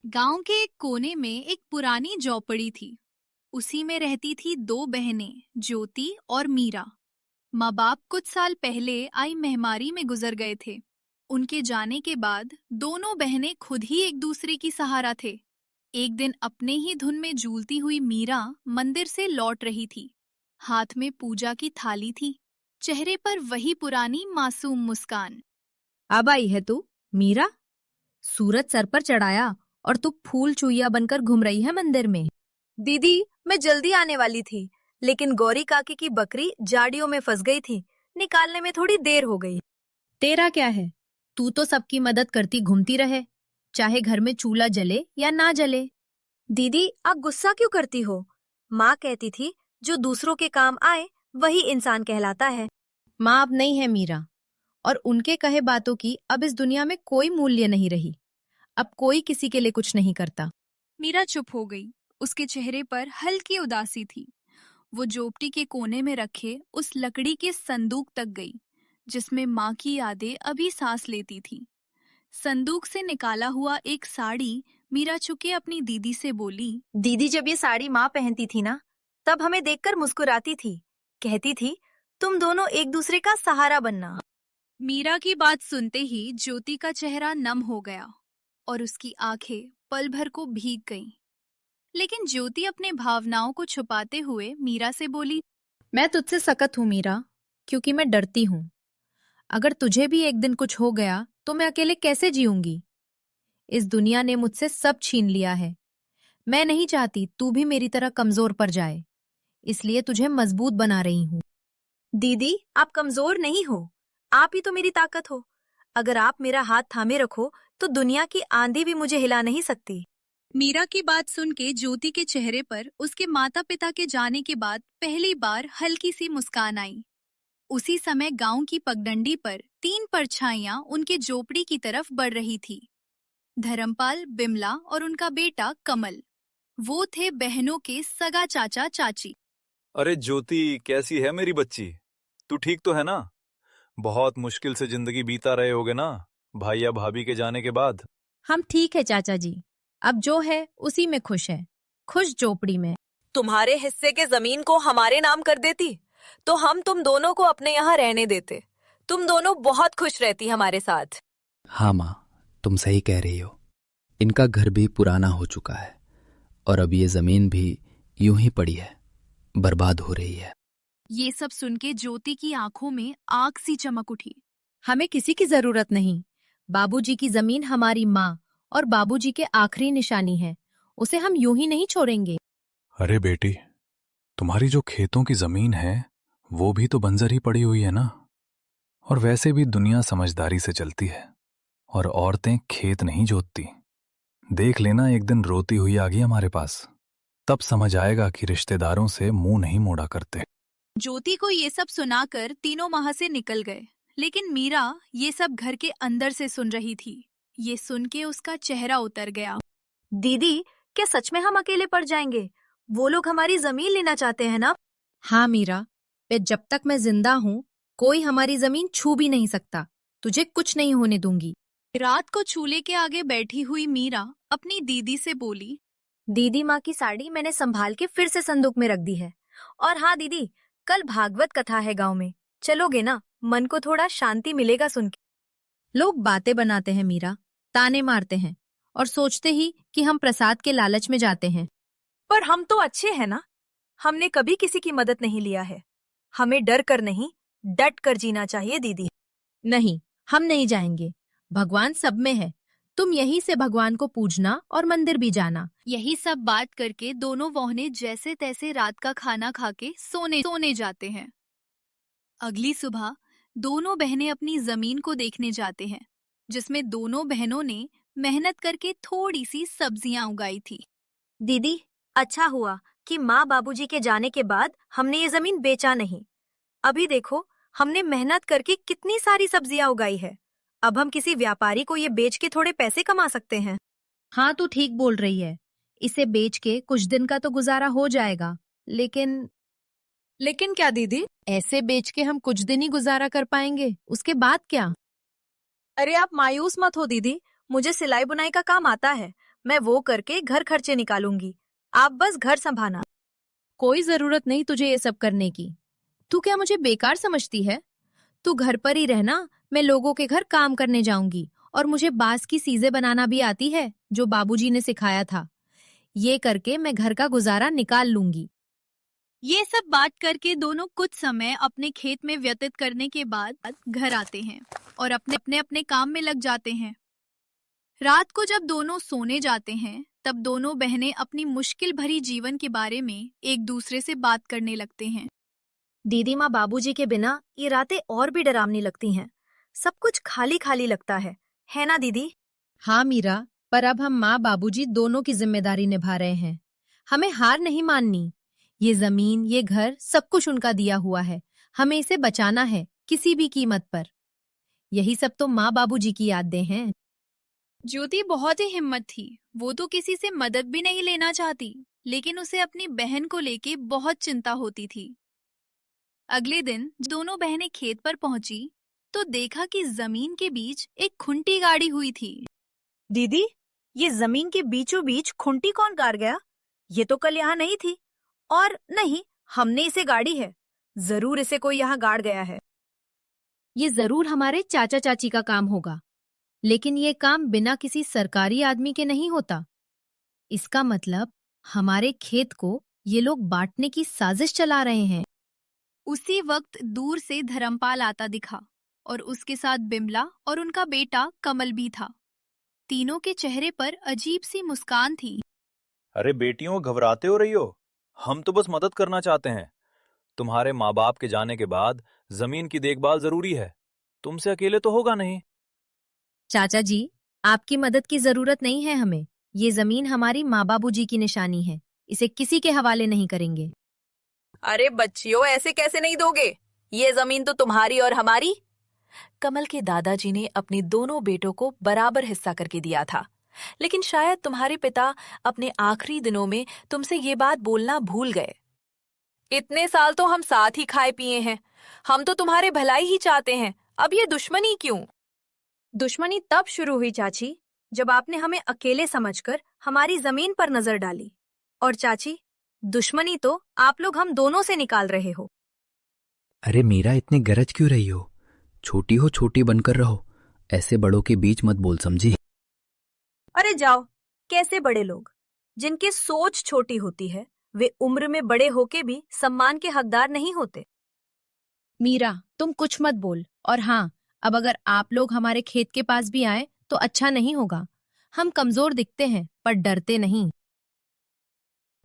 गांव के एक कोने में एक पुरानी झोपड़ी थी। उसी में रहती थी दो बहनें, ज्योति और मीरा। माँ बाप कुछ साल पहले आई महामारी में गुजर गए थे। उनके जाने के बाद दोनों बहनें खुद ही एक दूसरे की सहारा थे। एक दिन अपने ही धुन में झूलती हुई मीरा मंदिर से लौट रही थी। हाथ में पूजा की थाली थी, चेहरे पर वही पुरानी मासूम मुस्कान। अब आई है तू, मीरा? सूरज सर पर चढ़ाया और तू फूल चूइया बनकर घूम रही है मंदिर में। दीदी, मैं जल्दी आने वाली थी, लेकिन गौरी काकी की बकरी जाड़ियों में फंस गई थी। निकालने में थोड़ी देर हो गई। तेरा क्या है? तू तो सबकी मदद करती घूमती रहे, चाहे घर में चूल्हा जले या ना जले। दीदी, आप गुस्सा क्यों करती हो? माँ कहती थी, जो दूसरों के काम आए वही इंसान कहलाता है। माँ अब नहीं है मीरा, और उनके कहे बातों की अब इस दुनिया में कोई मूल्य नहीं रही। अब कोई किसी के लिए कुछ नहीं करता। मीरा चुप हो गई। उसके चेहरे पर हल्की उदासी थी। वो झोपड़ी के कोने में रखे उस लकड़ी के संदूक तक गई, जिसमें माँ की यादें अभी सांस लेती थी। संदूक से निकाला हुआ एक साड़ी मीरा चुके अपनी दीदी से बोली। दीदी, जब ये साड़ी माँ पहनती थी ना, तब हमें देखकर मुस्कुराती थी। कहती थी, तुम दोनों एक दूसरे का सहारा बनना। मीरा की बात सुनते ही ज्योति का चेहरा नम हो गया और उसकी आंखें पल भर को भीग गईं। लेकिन ज्योति अपने भावनाओं को छुपाते हुए मीरा से बोली। मैं तुझसे सख्त हूँ मीरा, क्योंकि मैं डरती हूँ। अगर तुझे भी एक दिन कुछ हो गया तो मैं अकेले कैसे जीऊंगी? इस दुनिया ने मुझसे सब छीन लिया है। मैं नहीं चाहती तू भी मेरी तरह कमजोर पड़ जाए, इसलिए तुझे मजबूत बना रही हूँ। दीदी, आप कमजोर नहीं हो। आप ही तो मेरी ताकत हो। अगर आप मेरा हाथ थामे रखो तो दुनिया की आंधी भी मुझे हिला नहीं सकती। मीरा की बात सुन के ज्योति के चेहरे पर उसके माता पिता के जाने के बाद पहली बार हल्की सी मुस्कान आई। उसी समय गांव की पगडंडी पर तीन परछाइयां उनके झोपड़ी की तरफ बढ़ रही थी। धर्मपाल, बिमला और उनका बेटा कमल। वो थे बहनों के सगा चाचा चाची। अरे ज्योति, कैसी है मेरी बच्ची? तू ठीक तो है ना? बहुत मुश्किल से जिंदगी बीता रहे होगे ना, भाई या भाभी के जाने के बाद। हम ठीक है चाचा जी, अब जो है उसी में खुश है। खुश झोपड़ी में। तुम्हारे हिस्से के जमीन को हमारे नाम कर देती तो हम तुम दोनों को अपने यहाँ रहने देते। तुम दोनों बहुत खुश रहती हमारे साथ। हाँ माँ, तुम सही कह रही हो। इनका घर भी पुराना हो चुका है और अब ये जमीन भी यूं ही पड़ी है, बर्बाद हो रही है। ये सब सुन के ज्योति की आंखों में आग सी चमक उठी। हमें किसी की जरूरत नहीं। बाबूजी की जमीन हमारी माँ और बाबूजी के आखिरी निशानी है। उसे हम यूं ही नहीं छोड़ेंगे। अरे बेटी, तुम्हारी जो खेतों की जमीन है वो भी तो बंजर ही पड़ी हुई है ना। और वैसे भी दुनिया समझदारी से चलती है और औरतें खेत नहीं जोतती। देख लेना, एक दिन रोती हुई आ गई हमारे पास, तब समझ आएगा कि रिश्तेदारों से मुंह नहीं मोड़ा करते। ज्योति को ये सब सुनाकर तीनों वहां से निकल गए, लेकिन मीरा ये सब घर के अंदर से सुन रही थी। ये सुन के उसका चेहरा उतर गया। दीदी, क्या सच में हम अकेले पड़ जाएंगे? वो लोग हमारी जमीन लेना चाहते हैं ना? हाँ मीरा, जब तक मैं जिंदा हूँ कोई हमारी जमीन छू भी नहीं सकता। तुझे कुछ नहीं होने दूंगी। रात को चूल्हे के आगे बैठी हुई मीरा अपनी दीदी से बोली। दीदी, माँ की साड़ी मैंने संभाल के फिर से संदूक में रख दी है। और हाँ दीदी, कल भागवत कथा है गांव में, चलोगे ना? मन को थोड़ा शांति मिलेगा सुन के। लोग बातें बनाते हैं मीरा, ताने मारते हैं और सोचते ही कि हम प्रसाद के लालच में जाते हैं। पर हम तो अच्छे हैं ना। हमने कभी किसी की मदद नहीं लिया है। हमें डर कर नहीं, डट कर जीना चाहिए दीदी। नहीं, हम नहीं जाएंगे। भगवान सब में है। तुम यहीं से भगवान को पूजना और मंदिर भी जाना। यही सब बात करके दोनों बहनें जैसे तैसे रात का खाना खा के सोने जाते हैं। अगली सुबह दोनों बहनें अपनी जमीन को देखने जाते हैं, जिसमें दोनों बहनों ने मेहनत करके थोड़ी सी सब्जियां उगाई थी। दीदी, अच्छा हुआ कि माँ बाबूजी के जाने के बाद हमने ये जमीन बेचा नहीं। अभी देखो, हमने मेहनत करके कितनी सारी सब्जियां उगाई है। अब हम किसी व्यापारी को ये बेच के थोड़े पैसे कमा सकते हैं। हाँ, तू ठीक बोल रही है। इसे बेच के कुछ दिन का तो गुजारा हो जाएगा, लेकिन क्या दीदी? ऐसे बेच के हम कुछ दिन ही गुजारा कर पाएंगे, उसके बाद क्या? अरे आप मायूस मत हो दीदी, मुझे सिलाई बुनाई का काम आता है। मैं वो करके घर खर्चे निकालूंगी, आप बस घर संभालना। कोई जरूरत नहीं तुझे ये सब करने की। तू क्या मुझे बेकार समझती है? तू घर पर ही रहना, मैं लोगों के घर काम करने जाऊंगी और मुझे बांस की चीजें बनाना भी आती है जो बाबूजी ने सिखाया था। ये करके मैं घर का गुजारा निकाल लूंगी। ये सब बात करके दोनों कुछ समय अपने खेत में व्यतीत करने के बाद घर आते हैं और अपने अपने अपने काम में लग जाते हैं। रात को जब दोनों सोने जाते हैं तब दोनों बहनें अपनी मुश्किल भरी जीवन के बारे में एक दूसरे से बात करने लगते हैं। दीदी माँ बाबूजी के बिना ये रातें और भी डरावनी लगती हैं। सब कुछ खाली खाली लगता है ना दीदी? हाँ मीरा, पर अब हम माँ बाबूजी दोनों की जिम्मेदारी निभा रहे हैं। हमें हार नहीं माननी। ये जमीन, ये घर, सब कुछ उनका दिया हुआ है। हमें इसे बचाना है, किसी भी कीमत पर। यही सब तो माँ बाबूजी की यादें हैं। ज्योति बहुत ही हिम्मत थी। वो तो किसी से मदद भी नहीं लेना चाहती, लेकिन उसे अपनी बहन को लेके बहुत चिंता होती थी। अगले दिन दोनों बहनें खेत पर पहुंची तो देखा कि जमीन के बीच एक खुंटी गाड़ी हुई थी। दीदी, ये जमीन के बीचों बीच खुंटी कौन गाड़ गया? ये तो कल यहाँ नहीं थी। और नहीं, हमने इसे गाड़ी है। जरूर इसे कोई यहाँ गाड़ गया है। ये जरूर हमारे चाचा चाची का काम होगा, लेकिन ये काम बिना किसी सरकारी आदमी के नहीं होता। इसका मतलब हमारे खेत को ये लोग बांटने की साजिश चला रहे हैं। उसी वक्त दूर से धर्मपाल आता दिखा और उसके साथ बिमला और उनका बेटा कमल भी था। तीनों के चेहरे पर अजीब सी मुस्कान थी। अरे बेटियों, घबराते हो रही हो? हम तो बस मदद करना चाहते हैं। तुम्हारे माँ बाप के जाने के बाद जमीन की देखभाल जरूरी है। तुमसे अकेले तो होगा नहीं। चाचा जी, आपकी मदद की जरूरत नहीं है हमें। ये जमीन हमारी माँ बाबूजी की निशानी है। इसे किसी के हवाले नहीं करेंगे। अरे बच्चियों, ऐसे कैसे नहीं दोगे? ये जमीन तो तुम्हारी और हमारी। कमल के दादाजी ने अपने दोनों बेटों को बराबर हिस्सा करके दिया था, लेकिन शायद तुम्हारे पिता अपने आखिरी दिनों में तुमसे ये बात बोलना भूल गए। इतने साल तो हम साथ ही खाए पिए हैं। हम तो तुम्हारे भलाई ही चाहते हैं। अब ये दुश्मनी क्यों? दुश्मनी तब शुरू हुई चाची, जब आपने हमें अकेले समझकर हमारी जमीन पर नजर डाली। और चाची, दुश्मनी तो आप लोग हम दोनों से निकाल रहे हो। अरे मीरा, इतनी गरज क्यों रही हो? छोटी हो छोटी बनकर रहो। ऐसे बड़ों के बीच मत बोल, समझी? अरे जाओ, कैसे बड़े लोग? जिनकी सोच छोटी होती है वे उम्र में बड़े होके भी सम्मान के हकदार नहीं होते। मीरा, तुम कुछ मत बोल। और हाँ, अब अगर आप लोग हमारे खेत के पास भी आए तो अच्छा नहीं होगा। हम कमजोर दिखते हैं पर डरते नहीं।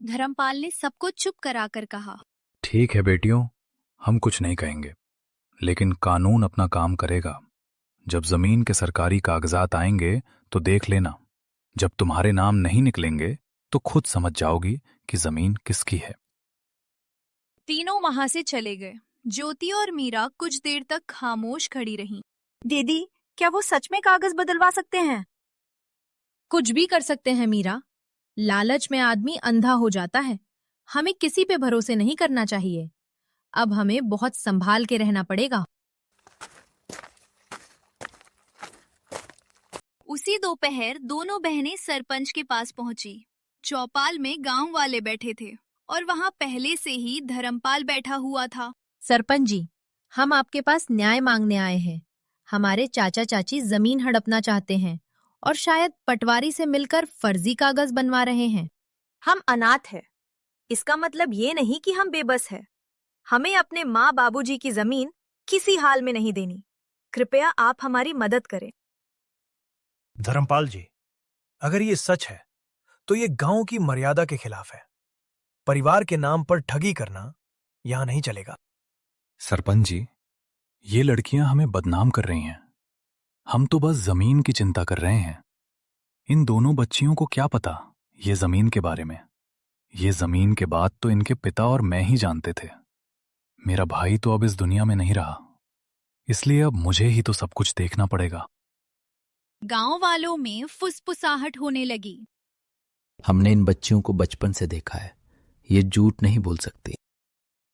धर्मपाल ने सबको चुप कराकर कहा। ठीक है बेटियों, हम कुछ नहीं कहेंगे, लेकिन कानून अपना काम करेगा। जब जमीन के सरकारी कागजात आएंगे तो देख लेना। जब तुम्हारे नाम नहीं निकलेंगे तो खुद समझ जाओगी कि जमीन किसकी है। तीनों वहां से चले गए। ज्योति और मीरा कुछ देर तक खामोश खड़ी रहीं। दीदी, क्या वो सच में कागज बदलवा सकते हैं? कुछ भी कर सकते हैं मीरा। लालच में आदमी अंधा हो जाता है। हमें किसी पे भरोसे नहीं करना चाहिए। अब हमें बहुत संभाल के रहना पड़ेगा। उसी दोपहर दोनों बहनें सरपंच के पास पहुंची। चौपाल में गांव वाले बैठे थे और वहां पहले से ही धर्मपाल बैठा हुआ था। सरपंच जी, हम आपके पास न्याय मांगने आए हैं। हमारे चाचा चाची जमीन हड़पना चाहते हैं और शायद पटवारी से मिलकर फर्जी कागज बनवा रहे हैं। हम अनाथ हैं। इसका मतलब ये नहीं कि हम बेबस हैं। हमें अपने माँ बाबूजी की जमीन किसी हाल में नहीं देनी। कृपया आप हमारी मदद करें। धर्मपाल जी, अगर ये सच है तो ये गांव की मर्यादा के खिलाफ है। परिवार के नाम पर ठगी करना यहां नहीं चलेगा। सरपंच जी, ये लड़कियां हमें बदनाम कर रही हैं। हम तो बस जमीन की चिंता कर रहे हैं। इन दोनों बच्चियों को क्या पता ये जमीन के बारे में। ये जमीन के बाद तो इनके पिता और मैं ही जानते थे। मेरा भाई तो अब इस दुनिया में नहीं रहा, इसलिए अब मुझे ही तो सब कुछ देखना पड़ेगा। गांव वालों में फुसफुसाहट होने लगी। हमने इन बच्चियों को बचपन से देखा है। ये झूठ नहीं बोल सकती।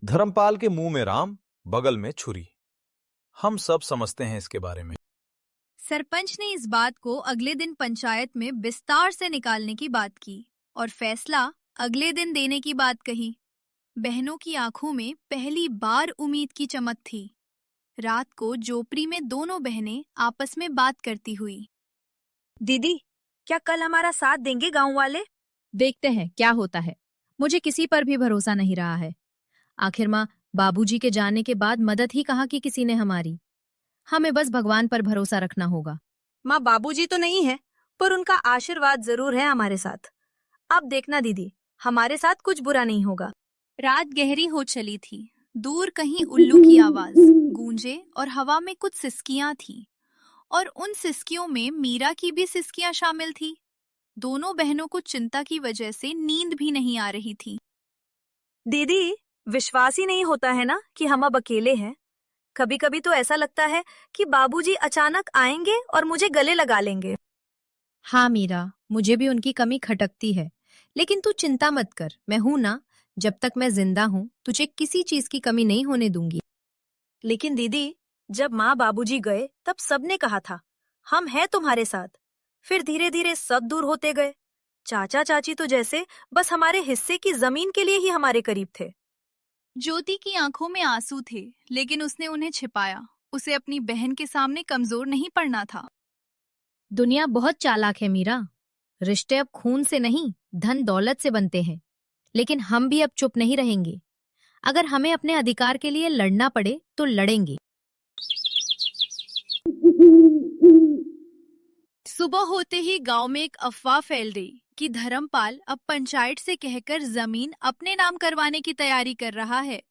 धर्मपाल के मुंह में राम, बगल में छुरी। हम सब समझते हैं इसके बारे में। सरपंच ने इस बात को अगले दिन पंचायत में विस्तार से निकालने की बात की और फैसला अगले दिन देने की बात कही। बहनों की आंखों में पहली बार उम्मीद की चमक थी। रात को झोपड़ी में दोनों बहनें आपस में बात करती हुई। दीदी, क्या कल हमारा साथ देंगे गांव वाले? देखते हैं क्या होता है। मुझे किसी पर भी भरोसा नहीं रहा है। आखिर माँ बाबूजी के जाने के बाद मदद ही कहाँ की किसी ने हमारी। हमें बस भगवान पर भरोसा रखना होगा। माँ बाबूजी तो नहीं है, पर उनका आशीर्वाद जरूर है हमारे साथ। अब देखना दीदी, हमारे साथ कुछ बुरा नहीं होगा। रात गहरी हो चली थी। दूर कहीं उल्लू की आवाज गूंजे और हवा में कुछ सिसकियां थीं और उन सिसकियों में मीरा की भी सिसकियां शामिल थी। दोनों बहनों को चिंता की वजह से नींद भी नहीं आ रही थी। दीदी, विश्वास ही नहीं होता है ना कि हम अब अकेले हैं। कभी कभी तो ऐसा लगता है कि बाबूजी अचानक आएंगे और मुझे गले लगा लेंगे। हाँ मीरा, मुझे भी उनकी कमी खटकती है, लेकिन तू चिंता मत कर, मैं हूं ना। जब तक मैं जिंदा हूं तुझे किसी चीज की कमी नहीं होने दूंगी। लेकिन दीदी, जब माँ बाबूजी गए तब सबने कहा था हम हैं तुम्हारे साथ। फिर धीरे धीरे सब दूर होते गए। चाचा चाची तो जैसे बस हमारे हिस्से की जमीन के लिए ही हमारे करीब थे। ज्योति की आंखों में आंसू थे, लेकिन उसने उन्हें छिपाया। उसे अपनी बहन के सामने कमजोर नहीं पड़ना था। दुनिया बहुत चालाक है मीरा। रिश्ते अब खून से नहीं, धन दौलत से बनते हैं। लेकिन हम भी अब चुप नहीं रहेंगे। अगर हमें अपने अधिकार के लिए लड़ना पड़े तो लड़ेंगे। सुबह होते ही गांव में एक अफवाह फैल गई कि धर्मपाल अब पंचायत से कहकर जमीन अपने नाम करवाने की तैयारी कर रहा है।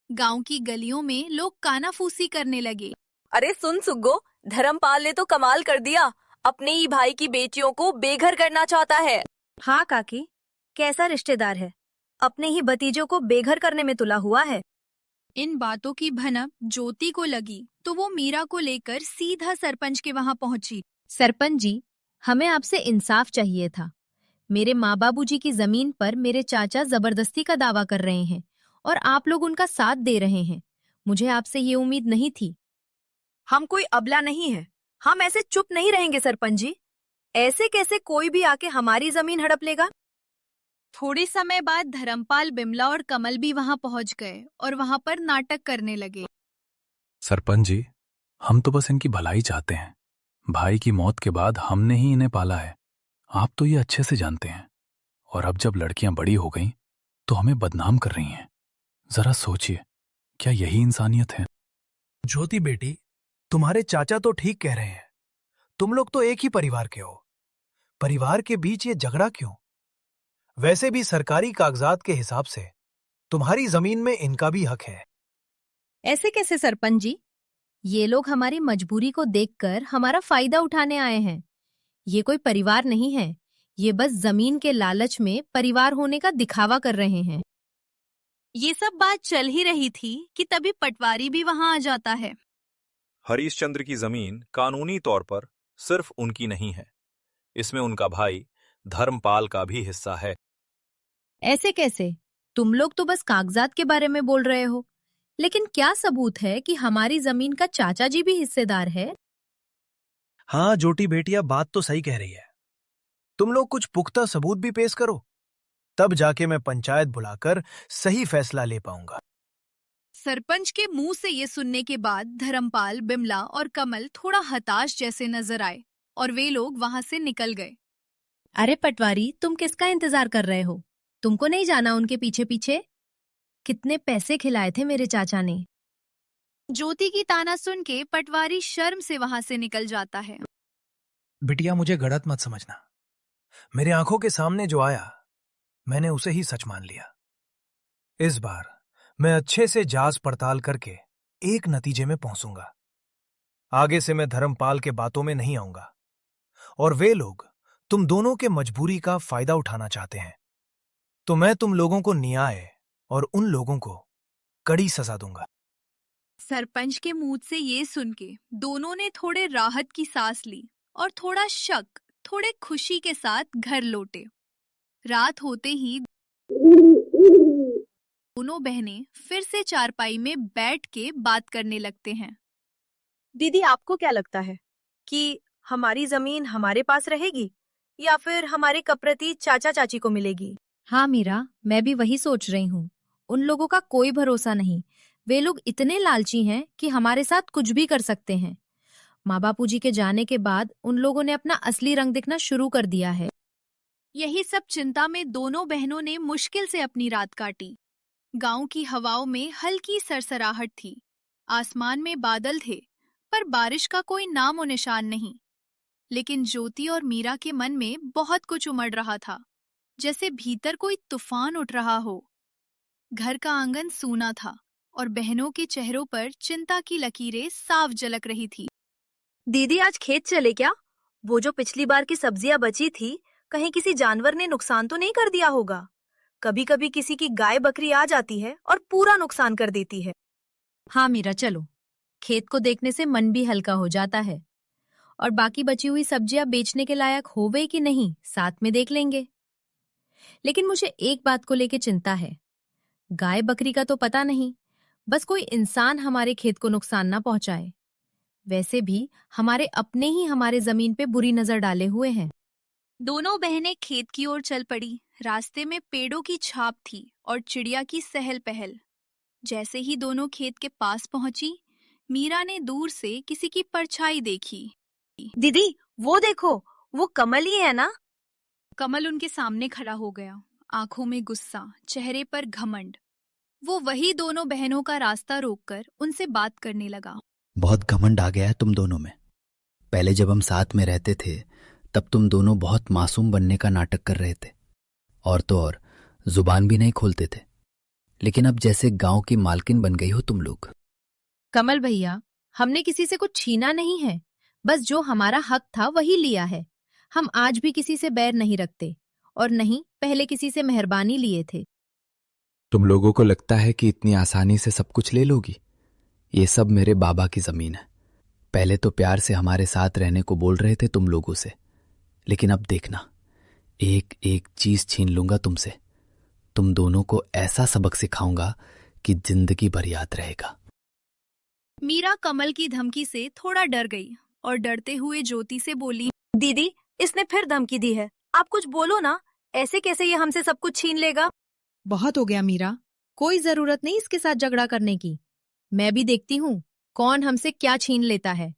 गांव की गलियों में लोग कानाफूसी करने लगे। अरे सुन सुग्गो, धर्मपाल ने तो कमाल कर दिया। अपने ही भाई की बेटियों को बेघर करना चाहता है। हाँ काकी, कैसा रिश्तेदार है, अपने ही भतीजों को बेघर करने में तुला हुआ है। इन बातों की भनक ज्योति को लगी तो वो मीरा को लेकर सीधा सरपंच के वहां पहुंची। सरपंच जी, हमें आपसे इंसाफ चाहिए था। मेरे माँ बाबूजी की जमीन पर मेरे चाचा जबरदस्ती का दावा कर रहे हैं और आप लोग उनका साथ दे रहे हैं। मुझे आपसे ये उम्मीद नहीं थी। हम कोई अबला नहीं है, हम ऐसे चुप नहीं रहेंगे सरपंच जी। ऐसे कैसे कोई भी आके हमारी जमीन हड़प लेगा? थोड़े समय बाद धर्मपाल, बिमला और कमल भी वहां पहुंच गए और वहां पर नाटक करने लगे। सरपंच जी, हम तो बस इनकी भलाई चाहते हैं। भाई की मौत के बाद हमने ही इन्हें पाला है। आप तो ये अच्छे से जानते हैं। और अब जब लड़कियां बड़ी हो गईं तो हमें बदनाम कर रही हैं। जरा सोचिए, क्या यही इंसानियत है? ज्योति बेटी, तुम्हारे चाचा तो ठीक कह रहे हैं। तुम लोग तो एक ही परिवार के हो। परिवार के बीच ये झगड़ा क्यों? वैसे भी सरकारी कागजात के हिसाब से तुम्हारी जमीन में इनका भी हक है। ऐसे कैसे सरपंच जी? ये लोग हमारी मजबूरी को देखकर हमारा फायदा उठाने आए हैं। ये कोई परिवार नहीं है। ये बस जमीन के लालच में परिवार होने का दिखावा कर रहे हैं। ये सब बात चल ही रही थी कि तभी पटवारी भी वहां आ जाता है। हरीशचंद्र की जमीन कानूनी तौर पर सिर्फ उनकी नहीं है, इसमें उनका भाई धर्मपाल का भी हिस्सा है। ऐसे कैसे? तुम लोग तो बस कागजात के बारे में बोल रहे हो, लेकिन क्या सबूत है कि हमारी जमीन का चाचा जी भी हिस्सेदार है? हाँ ज्योति बेटिया, बात तो सही कह रही है। तुम लोग कुछ पुख्ता सबूत भी पेश करो, तब जाके मैं पंचायत बुलाकर सही फैसला ले पाऊंगा। सरपंच के मुंह से ये सुनने के बाद धर्मपाल, बिमला और कमल थोड़ा हताश जैसे नजर आए और वे लोग वहां से निकल गए। अरे पटवारी, तुम किसका इंतजार कर रहे हो? तुमको नहीं जाना उनके पीछे पीछे? कितने पैसे खिलाए थे मेरे चाचा ने। ज्योति की ताना सुन के पटवारी शर्म से वहां से निकल जाता है। बिटिया, मुझे गलत मत समझना। मेरे आंखों के सामने जो आया मैंने उसे ही सच मान लिया। इस बार मैं अच्छे से जांच पड़ताल करके एक नतीजे में पहुंचूंगा। आगे से मैं धर्मपाल के बातों में नहीं आऊंगा। और वे लोग तुम दोनों के मजबूरी का फायदा उठाना चाहते हैं तो मैं तुम लोगों को न्याय और उन लोगों को कड़ी सजा दूंगा। सरपंच के मुंह से ये सुन के दोनों ने थोड़े राहत की सांस ली और थोड़ा शक, थोड़े खुशी के साथ घर लौटे। रात होते ही दोनों बहनें फिर से चारपाई में बैठ के बात करने लगते हैं। दीदी, आपको क्या लगता है कि हमारी जमीन हमारे पास रहेगी या फिर हमारे कप्रति चाचा चाची को मिलेगी। हाँ मीरा, मैं भी वही सोच रही हूँ। उन लोगों का कोई भरोसा नहीं। वे लोग इतने लालची हैं कि हमारे साथ कुछ भी कर सकते हैं। माँ बापू जी के जाने के बाद उन लोगों ने अपना असली रंग दिखना शुरू कर दिया है। यही सब चिंता में दोनों बहनों ने मुश्किल से अपनी रात काटी। गांव की हवाओं में हल्की सरसराहट थी। आसमान में बादल थे, पर बारिश का कोई नामो निशान नहीं। लेकिन ज्योति और मीरा के मन में बहुत कुछ उमड़ रहा था, जैसे भीतर कोई तूफान उठ रहा हो। घर का आंगन सूना था और बहनों के चेहरों पर चिंता की लकीरें साफ झलक रही थी। दीदी, आज खेत चले क्या? वो जो पिछली बार की सब्जियां बची थी, कहीं किसी जानवर ने नुकसान तो नहीं कर दिया होगा? कभी कभी किसी की गाय बकरी आ जाती है और पूरा नुकसान कर देती है। हाँ मीरा, चलो। खेत को देखने से मन भी हल्का हो जाता है। और बाकी बची हुई सब्जियां बेचने के लायक होवे कि नहीं, साथ में देख लेंगे। लेकिन मुझे एक बात को लेके चिंता है। गाय बकरी का तो पता नहीं, बस कोई इंसान हमारे खेत को नुकसान ना पहुंचाए। वैसे भी हमारे अपने ही हमारे जमीन पे बुरी नजर डाले हुए हैं। दोनों बहनें खेत की ओर चल पड़ी। रास्ते में पेड़ों की छाप थी और चिड़िया की सहल पहल। जैसे ही दोनों खेत के पास पहुंची, मीरा ने दूर से किसी की परछाई देखी। दीदी, वो देखो, वो कमल ही है ना? कमल उनके सामने खड़ा हो गया, आंखों में गुस्सा, चेहरे पर घमंड। वो वही दोनों बहनों का रास्ता रोककर उनसे बात करने लगा। बहुत घमंड आ गया है तुम दोनों में। पहले जब हम साथ में रहते थे तब तुम दोनों बहुत मासूम बनने का नाटक कर रहे थे, और तो और जुबान भी नहीं खोलते थे। लेकिन अब जैसे गांव की मालकिन बन गई हो तुम लोग। कमल भैया, हमने किसी से कुछ छीना नहीं है, बस जो हमारा हक था वही लिया है। हम आज भी किसी से बैर नहीं रखते, और नहीं पहले किसी से मेहरबानी लिए थे। तुम लोगों को लगता है कि इतनी आसानी से सब कुछ ले लोगी? ये सब मेरे बाबा की जमीन है। पहले तो प्यार से हमारे साथ रहने को बोल रहे थे तुम लोगों से, लेकिन अब देखना, एक एक चीज छीन लूंगा तुमसे। तुम दोनों को ऐसा सबक सिखाऊंगा कि जिंदगी भर याद रहेगा। मीरा कमल की धमकी से थोड़ा डर गई और डरते हुए ज्योति से बोली, दीदी, इसने फिर धमकी दी है। आप कुछ बोलो ना, ऐसे कैसे ये हमसे सब कुछ छीन लेगा? बहुत हो गया मीरा, कोई जरूरत नहीं इसके साथ झगड़ा करने की। मैं भी देखती हूँ कौन हमसे क्या छीन लेता है।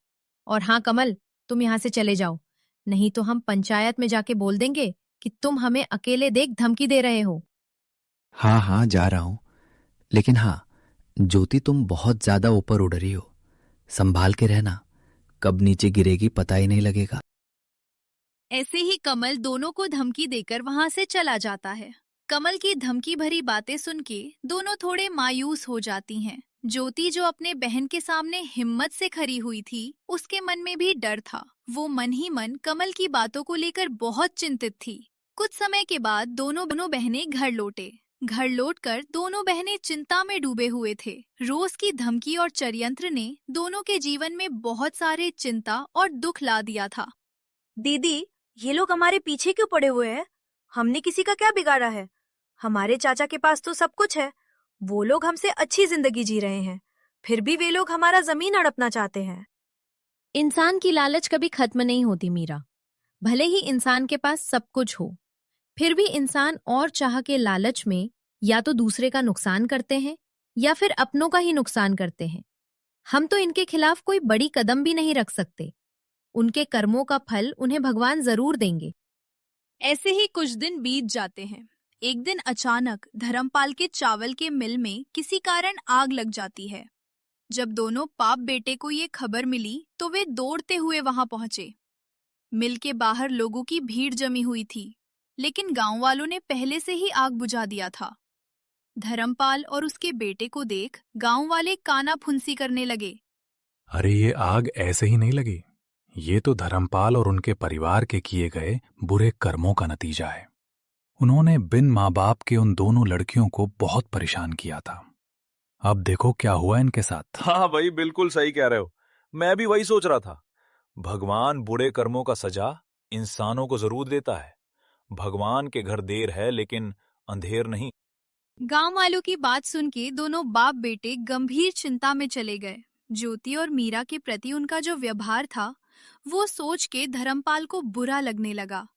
और हाँ कमल, तुम यहाँ से चले जाओ, नहीं तो हम पंचायत में जाके बोल देंगे कि तुम हमें अकेले देख धमकी दे रहे हो। हाँ हाँ, जा रहा हूं। लेकिन हाँ ज्योति, तुम बहुत ज्यादा ऊपर उड़ रही हो। संभाल के रहना, कब नीचे गिरेगी पता ही नहीं लगेगा। ऐसे ही कमल दोनों को धमकी देकर वहां से चला जाता है। कमल की धमकी भरी बातें सुन के दोनों थोड़े मायूस हो जाती हैं। ज्योति जो अपने बहन के सामने हिम्मत से खड़ी हुई थी, उसके मन में भी डर था। वो मन ही मन कमल की बातों को लेकर बहुत चिंतित थी। कुछ समय के बाद दोनों बहनें घर लौटे। घर लौटकर दोनों बहनें चिंता में डूबे हुए थे। रोज की धमकी और षड्यंत्र ने दोनों के जीवन में बहुत सारे चिंता और दुख ला दिया था। दीदी, ये लोग हमारे पीछे क्यों पड़े हुए हैं? हमने किसी का क्या बिगाड़ा है? हमारे चाचा के पास तो सब कुछ है। वो लोग हमसे अच्छी जिंदगी जी रहे हैं, फिर भी वे लोग हमारा जमीन हड़पना चाहते हैं। इंसान की लालच कभी खत्म नहीं होती मीरा। भले ही इंसान के पास सब कुछ हो, फिर भी इंसान और चाह के लालच में या तो दूसरे का नुकसान करते हैं या फिर अपनों का ही नुकसान करते हैं। हम तो इनके खिलाफ कोई बड़ी कदम भी नहीं रख सकते। उनके कर्मों का फल उन्हें भगवान जरूर देंगे। ऐसे ही कुछ दिन बीत जाते हैं। एक दिन अचानक धर्मपाल के चावल के मिल में किसी कारण आग लग जाती है। जब दोनों बाप बेटे को ये खबर मिली तो वे दौड़ते हुए वहां पहुंचे। मिल के बाहर लोगों की भीड़ जमी हुई थी, लेकिन गांव वालों ने पहले से ही आग बुझा दिया था। धर्मपाल और उसके बेटे को देख गांव वाले काना फुंसी करने लगे। अरे ये आग ऐसे ही नहीं लगी, ये तो धर्मपाल और उनके परिवार के किए गए बुरे कर्मों का नतीजा है। उन्होंने बिन माँ बाप के उन दोनों लड़कियों को बहुत परेशान किया था। अब देखो क्या हुआ इनके साथ। हाँ भाई, बिल्कुल सही कह रहे हो। मैं भी वही सोच रहा था। भगवान बुरे कर्मों का सजा इंसानों को जरूर देता है। भगवान के घर देर है लेकिन अंधेर नहीं। गांव वालों की बात सुन के दोनों बाप बेटे गंभीर चिंता में चले गए। ज्योति और मीरा के प्रति उनका जो व्यवहार था वो सोच के धर्मपाल को बुरा लगने लगा।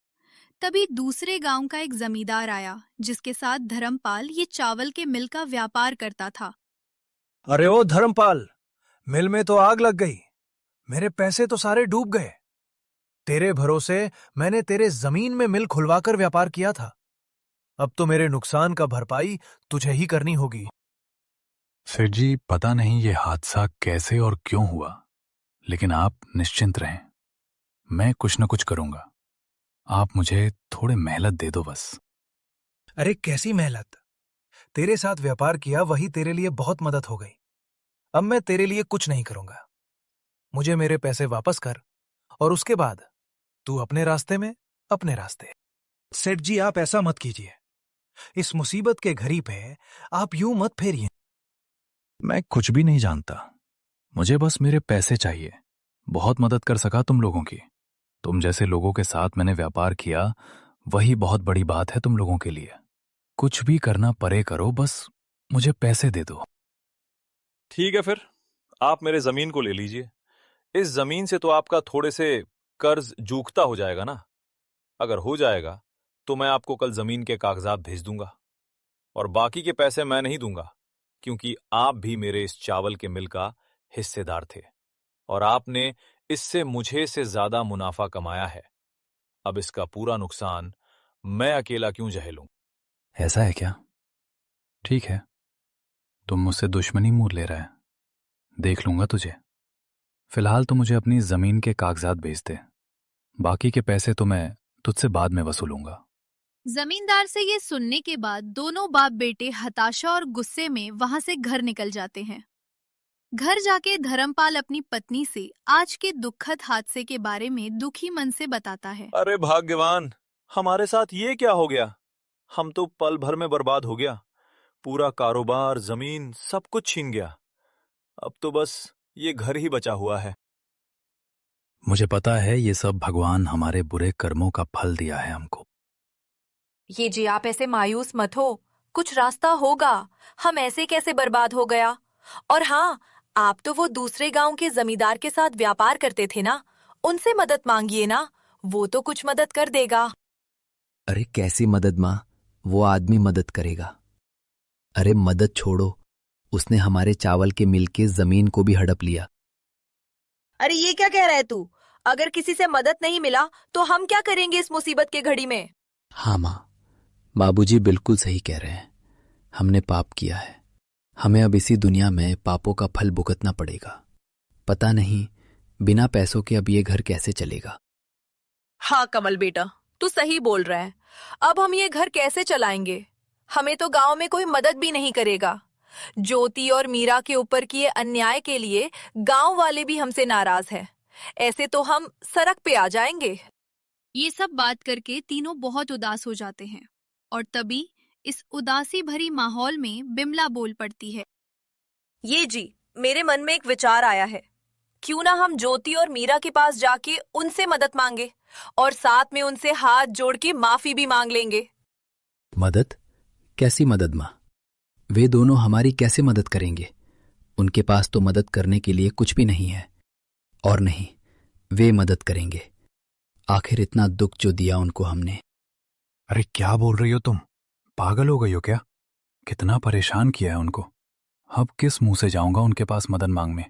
तभी दूसरे गांव का एक जमींदार आया जिसके साथ धर्मपाल ये चावल के मिल का व्यापार करता था। अरे ओ धर्मपाल, मिल में तो आग लग गई, मेरे पैसे तो सारे डूब गए। तेरे भरोसे मैंने तेरे जमीन में मिल खुलवाकर व्यापार किया था, अब तो मेरे नुकसान का भरपाई तुझे ही करनी होगी। सेठ जी, पता नहीं ये हादसा कैसे और क्यों हुआ, लेकिन आप निश्चिंत रहें, मैं कुछ न कुछ करूंगा। आप मुझे थोड़े मेहलत दे दो बस। अरे कैसी मेहनत, तेरे साथ व्यापार किया वही तेरे लिए बहुत मदद हो गई। अब मैं तेरे लिए कुछ नहीं करूंगा, मुझे मेरे पैसे वापस कर और उसके बाद तू अपने रास्ते में अपने रास्ते। सेठ जी, आप ऐसा मत कीजिए, इस मुसीबत के घड़ी पे आप यूं मत फेरिए। मैं कुछ भी नहीं जानता, मुझे बस मेरे पैसे चाहिए। बहुत मदद कर सका तुम लोगों की, तुम जैसे लोगों के साथ मैंने व्यापार किया वही बहुत बड़ी बात है तुम लोगों के लिए। कुछ भी करना परे करो, बस मुझे पैसे दे दो। ठीक है, फिर आप मेरे जमीन को ले लीजिए। इस जमीन से तो आपका थोड़े से कर्ज चूकता हो जाएगा ना। अगर हो जाएगा तो मैं आपको कल जमीन के कागजात भेज दूंगा, और बाकी के पैसे मैं नहीं दूंगा, क्योंकि आप भी मेरे इस चावल के मिल का हिस्सेदार थे और आपने इससे मुझे से ज्यादा मुनाफा कमाया है। अब इसका पूरा नुकसान मैं अकेला क्यों झेलूं? ऐसा है क्या? ठीक है, तुम मुझसे दुश्मनी मोल ले रहा है, देख लूंगा तुझे। फिलहाल तो मुझे अपनी जमीन के कागजात भेज दे, बाकी के पैसे तो मैं तुझसे बाद में वसूलूंगा। जमींदार से ये सुनने के बाद दोनों बाप बेटे हताशा और गुस्से में वहां से घर निकल जाते हैं। घर जाके धर्मपाल अपनी पत्नी से आज के दुखद हादसे के बारे में दुखी मन से बताता है। अरे भाग्यवान, हमारे साथ ये क्या हो गया? हम तो पल भर में बर्बाद हो गया, पूरा कारोबार, जमीन, सब कुछ छीन गया। अब तो बस ये घर ही बचा हुआ है। मुझे पता है ये सब भगवान हमारे बुरे कर्मों का फल दिया है हमको। ये जी, आप ऐसे मायूस मत हो, कुछ रास्ता होगा। हम ऐसे कैसे बर्बाद हो गया? और हाँ, आप तो वो दूसरे गांव के जमींदार के साथ व्यापार करते थे ना, उनसे मदद मांगिए ना, वो तो कुछ मदद कर देगा। अरे कैसी मदद माँ, वो आदमी मदद करेगा। अरे मदद छोड़ो, उसने हमारे चावल के मिल के जमीन को भी हड़प लिया। अरे ये क्या कह रहा है तू? अगर किसी से मदद नहीं मिला तो हम क्या करेंगे इस मुसीबत के घड़ी में? हाँ माँ, बाबूजी बिल्कुल सही कह रहे हैं। हमने पाप किया है, हमें अब इसी दुनिया में पापों का फल भुगतना पड़ेगा। पता नहीं बिना पैसों के अब ये घर कैसे चलेगा। हाँ कमल बेटा, तू सही बोल रहा है। अब हम ये घर कैसे चलाएंगे? हमें तो गांव में कोई मदद भी नहीं करेगा। ज्योति और मीरा के ऊपर किए अन्याय के लिए गांव वाले भी हमसे नाराज हैं। ऐसे तो हम सड़क पे आ जाएंगे। ये सब बात करके तीनों बहुत उदास हो जाते हैं और तभी इस उदासी भरी माहौल में बिमला बोल पड़ती है। ये जी, मेरे मन में एक विचार आया है। क्यों ना हम ज्योति और मीरा के पास जाके उनसे मदद मांगे और साथ में उनसे हाथ जोड़ के माफी भी मांग लेंगे। मदद? कैसी मदद माँ? वे दोनों हमारी कैसे मदद करेंगे? उनके पास तो मदद करने के लिए कुछ भी नहीं है। और नहीं, वे मदद करेंगे। आखिर इतना दुख जो दिया उनको हमने। अरे क्या बोल रही हो तुम? पागल हो गई हो क्या? कितना परेशान किया है उनको। अब किस मुंह से जाऊंगा उनके पास मदद मांगने?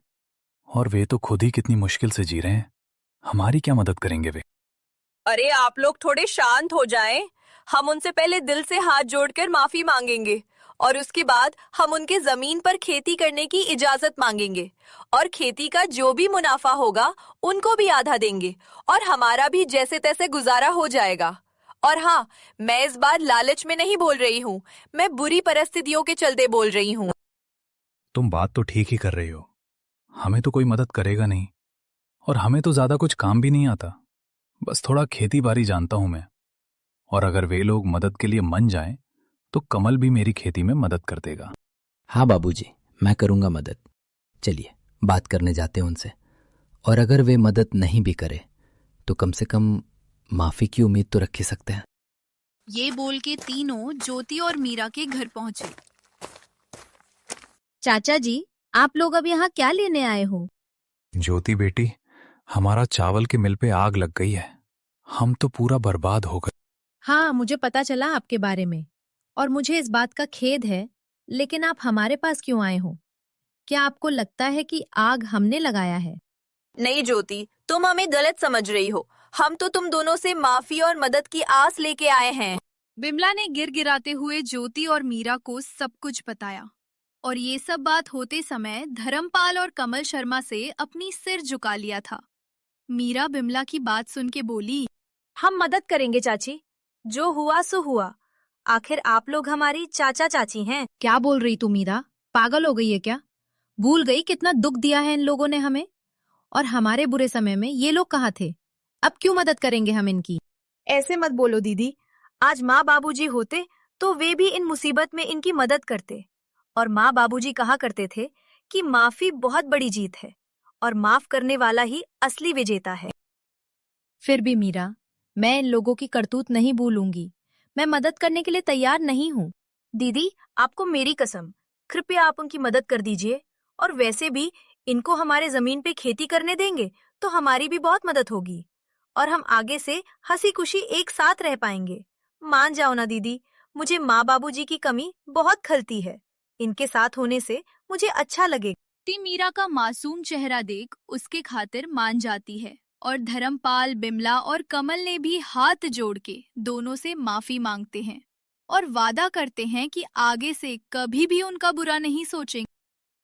और वे तो खुद ही कितनी मुश्किल से जी रहे हैं, हमारी क्या मदद करेंगे वे? अरे आप लोग थोड़े शांत हो जाएं। हम उनसे पहले दिल से हाथ जोड़कर माफी मांगेंगे और उसके बाद हम उनके जमीन पर खेती करने की इजाजत मांगेंगे और खेती का जो भी मुनाफा होगा उनको भी आधा देंगे और हमारा भी जैसे तैसे गुजारा हो जाएगा। और हाँ, मैं इस बार लालच में नहीं बोल रही हूँ, मैं बुरी परिस्थितियों के चलते बोल रही हूँ। तुम बात तो ठीक ही कर रही हो, हमें तो कोई मदद करेगा नहीं और हमें तो ज्यादा कुछ काम भी नहीं आता, बस थोड़ा खेती बाड़ी जानता हूं मैं। और अगर वे लोग मदद के लिए मन जाएं तो कमल भी मेरी खेती में मदद कर देगा। हाँ बाबूजी, मैं करूंगा मदद। चलिए बात करने जाते हैं उनसे, और अगर वे मदद नहीं भी करे तो कम से कम माफी की उम्मीद तो रख ही सकते हैं। ये बोल के तीनों ज्योति और मीरा के घर पहुंचे। चाचा जी, आप लोग अब यहाँ क्या लेने आए हो? ज्योति बेटी, हमारा चावल के मिल पे आग लग गई है। हम तो पूरा बर्बाद हो गए। हाँ, मुझे पता चला आपके बारे में और मुझे इस बात का खेद है, लेकिन आप हमारे पास क्यों आए हो? क्या आपको लगता है कि आग हमने लगाया है? नहीं ज्योति, तुम हमें गलत समझ रही हो। हम तो तुम दोनों से माफी और मदद की आस लेके आए हैं। बिमला ने गिड़गिड़ाते हुए ज्योति और मीरा को सब कुछ बताया और ये सब बात होते समय धर्मपाल और कमल शर्मा से अपनी सिर झुका लिया था। मीरा बिमला की बात सुन के बोली, हम मदद करेंगे चाची, जो हुआ सो हुआ। आखिर आप लोग हमारी चाचा चाची हैं। क्या बोल रही तू मीरा? पागल हो गई है क्या? भूल गई कितना दुख दिया है इन लोगों ने हमें? और हमारे बुरे समय में ये लोग कहाँ थे? अब क्यों मदद करेंगे हम इनकी? ऐसे मत बोलो दीदी, आज माँ बाबूजी होते तो वे भी इन मुसीबत में इनकी मदद करते। और माँ बाबूजी कहा करते थे कि माफी बहुत बड़ी जीत है और माफ करने वाला ही असली विजेता है। फिर भी मीरा, मैं इन लोगों की करतूत नहीं भूलूंगी। मैं मदद करने के लिए तैयार नहीं हूँ। दीदी, आपको मेरी कसम, कृपया आप उनकी मदद कर दीजिए। और वैसे भी इनको हमारे जमीन पे खेती करने देंगे तो हमारी भी बहुत मदद होगी और हम आगे से हंसी खुशी एक साथ रह पाएंगे। मान जाओ ना दीदी, मुझे माँ बाबूजी की कमी बहुत खलती है। इनके साथ होने से मुझे अच्छा लगेगा। मीरा का मासूम चेहरा देख उसके खातिर मान जाती है और धर्मपाल, बिमला और कमल ने भी हाथ जोड़ के दोनों से माफी मांगते हैं और वादा करते हैं कि आगे से कभी भी उनका बुरा नहीं सोचेंगे।